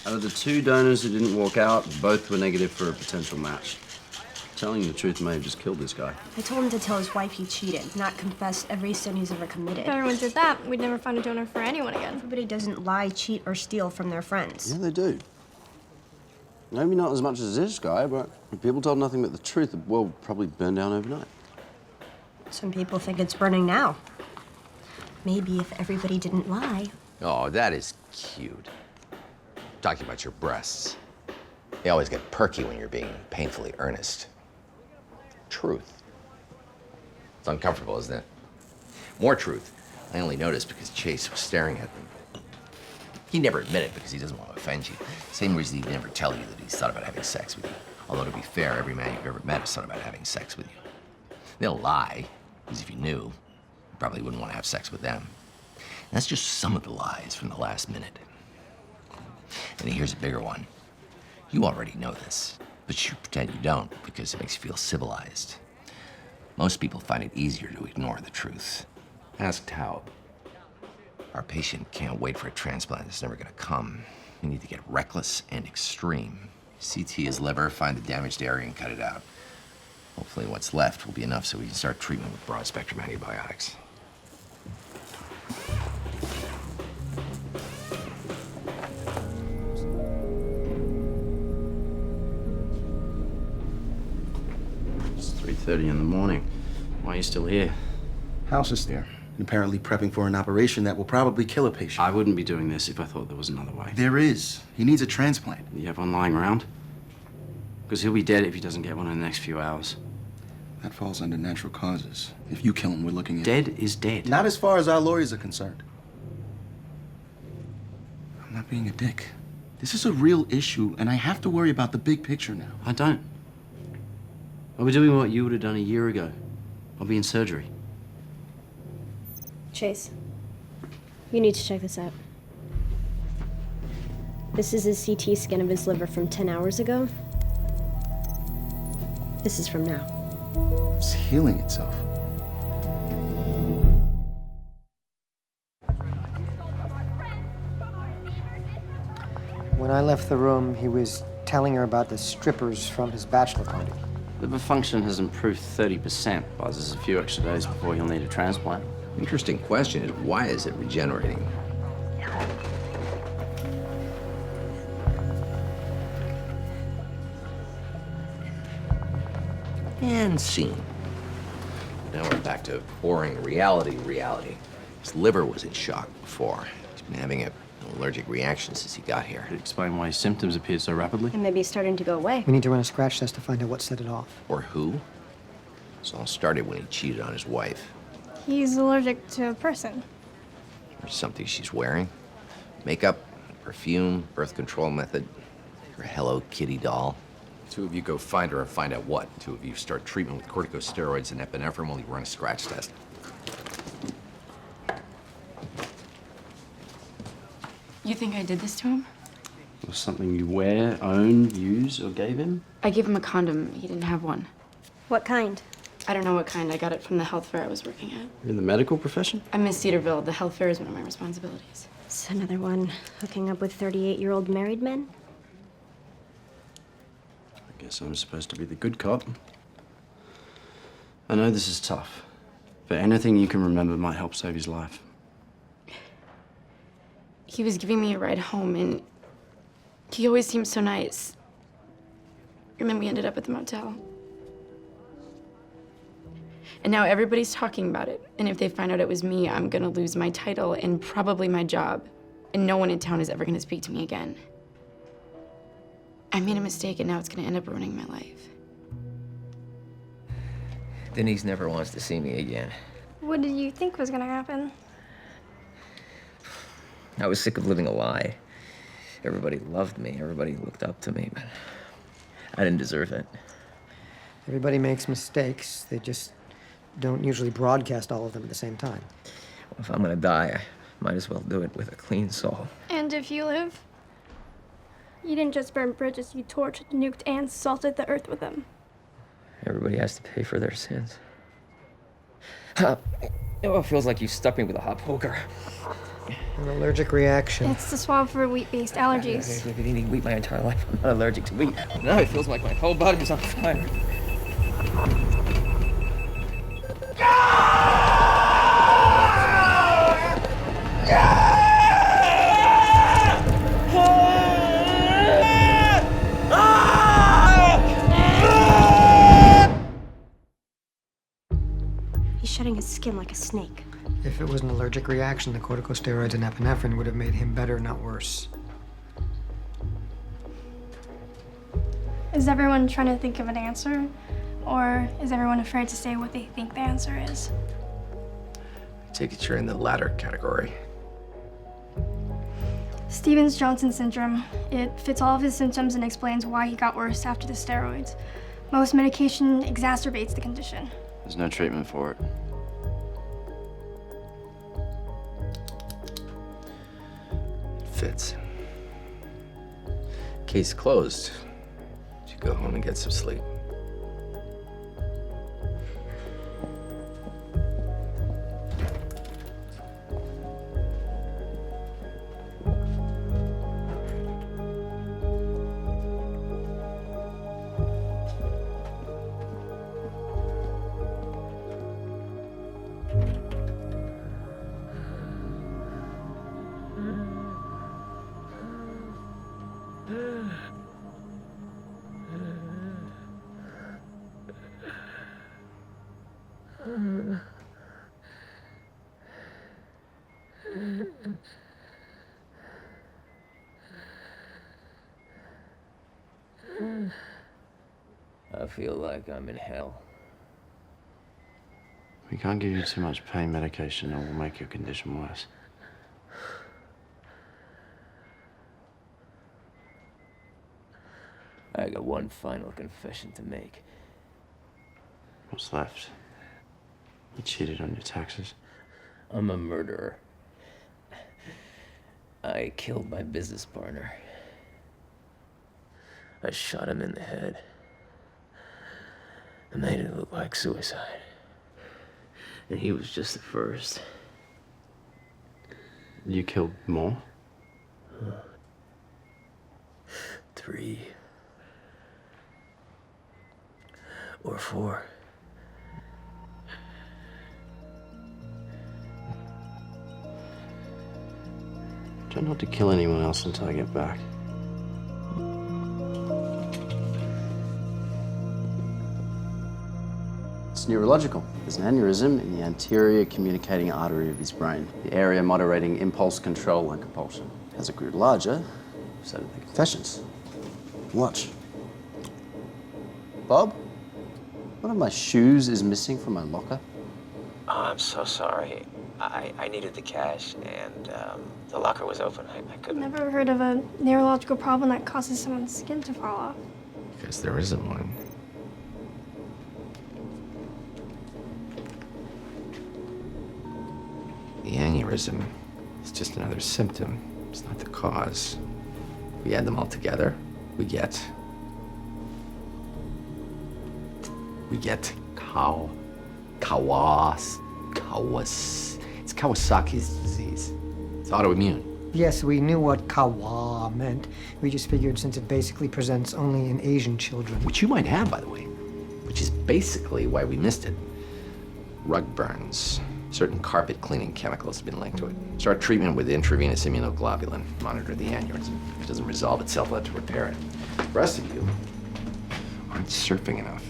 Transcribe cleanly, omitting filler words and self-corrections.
Out of the 2 donors who didn't walk out, both were negative for a potential match. Telling you the truth may have just killed this guy. I told him to tell his wife he cheated, not confess every sin he's ever committed. If everyone did that, we'd never find a donor for anyone again. Everybody doesn't lie, cheat, or steal from their friends. Yeah, they do. Maybe not as much as this guy, but if people told nothing but the truth, the world would probably burn down overnight. Some people think it's burning now. Maybe if everybody didn't lie. Oh, that is cute. Talking about your breasts. They always get perky when you're being painfully earnest. Truth. It's uncomfortable, isn't it? More truth. I only noticed because Chase was staring at them. He'd never admit it because he doesn't want to offend you. Same reason he'd never tell you that he's thought about having sex with you. Although, to be fair, every man you've ever met has thought about having sex with you. They'll lie, because if you knew, you probably wouldn't want to have sex with them. And that's just some of the lies from the last minute. And here's a bigger one. You already know this, but you pretend you don't because it makes you feel civilized. Most people find it easier to ignore the truth. Ask Taub. Our patient can't wait for a transplant that's never gonna come. We need to get reckless and extreme. CT his liver, find the damaged area, and cut it out. Hopefully what's left will be enough so we can start treatment with broad-spectrum antibiotics. It's 3:30 in the morning. Why are you still here? House is there, and apparently prepping for an operation that will probably kill a patient. I wouldn't be doing this if I thought there was another way. There is. He needs a transplant. You have one lying around? Because he'll be dead if he doesn't get one in the next few hours. That falls under natural causes. If you kill him, we're looking at... Dead is dead. Not as far as our lawyers are concerned. I'm not being a dick. This is a real issue, and I have to worry about the big picture now. I don't. I'll be doing what you would have done a year ago. I'll be in surgery. Chase, you need to check this out. This is a CT scan of his liver from 10 hours ago. This is from now. It's healing itself. When I left the room, he was telling her about the strippers from his bachelor party. Liver function has improved 30%, but there's a few extra days before he'll need a transplant. Interesting question is, why is it regenerating? And scene. Now we're back to boring reality. His liver was in shock before. He's been having an allergic reaction since he got here. Could explain why his symptoms appeared so rapidly. And maybe he's starting to go away. We need to run a scratch test to find out what set it off. Or who? This all started when he cheated on his wife. He's allergic to a person. Or something she's wearing. Makeup, perfume, birth control method, her Hello Kitty doll. 2 of you go find her and find out what. 2 of you start treatment with corticosteroids and epinephrine while you run a scratch test. You think I did this to him? Was something you wear, own, use, or gave him? I gave him a condom. He didn't have one. What kind? I don't know what kind. I got it from the health fair I was working at. You're in the medical profession? I'm Miss Cedarville. The health fair is one of my responsibilities. It's another one. Hooking up with 38-year-old married men? I guess I'm supposed to be the good cop. I know this is tough, but anything you can remember might help save his life. He was giving me a ride home, and he always seemed so nice. And then we ended up at the motel. And now everybody's talking about it. And if they find out it was me, I'm gonna lose my title and probably my job. And no one in town is ever gonna speak to me again. I made a mistake, and now it's gonna end up ruining my life. Denise never wants to see me again. What did you think was gonna happen? I was sick of living a lie. Everybody loved me. Everybody looked up to me, but I didn't deserve it. Everybody makes mistakes. They just don't usually broadcast all of them at the same time. Well, if I'm gonna die, I might as well do it with a clean soul. And if you live? You didn't just burn bridges, you torched, nuked, and salted the earth with them. Everybody has to pay for their sins. Oh, it feels like you stuck me with a hot poker. An allergic reaction. It's the swab for wheat-based allergies. I've been eating wheat my entire life. I'm not allergic to wheat. Now it feels like my whole body's on fire. He's shedding his skin like a snake. If it was an allergic reaction, the corticosteroids and epinephrine would have made him better, not worse. Is everyone trying to think of an answer? Or is everyone afraid to say what they think the answer is? I take it you're in the latter category. Stevens-Johnson syndrome. It fits all of his symptoms and explains why he got worse after the steroids. Most medication exacerbates the condition. There's no treatment for it. Fits. Case closed. You go home and get some sleep. I feel like I'm in hell. We can't give you too much pain medication or we'll make your condition worse. I got one final confession to make. What's left? You cheated on your taxes. I'm a murderer. I killed my business partner. I shot him in the head. I made it look like suicide. And he was just the first. You killed more? 3 or 4. Try not to kill anyone else until I get back. It's neurological. There's an aneurysm in the anterior communicating artery of his brain, the area moderating impulse control and compulsion. As it grew larger, so did the confessions. Watch. Bob? One of my shoes is missing from my locker. Oh, I'm so sorry. I needed the cash, and the locker was open. I couldn't. Never heard of a neurological problem that causes someone's skin to fall off. Because there isn't one. The aneurysm is just another symptom. It's not the cause. We add them all together, we get it's Kawasaki's disease. It's autoimmune. Yes, we knew what kawa meant. We just figured since it basically presents only in Asian children. Which you might have, by the way. Which is basically why we missed it. Rug burns. Certain carpet cleaning chemicals have been linked to it. Start treatment with intravenous immunoglobulin. Monitor the aneurysm. If it doesn't resolve itself, we'll have to repair it. The rest of you aren't surfing enough.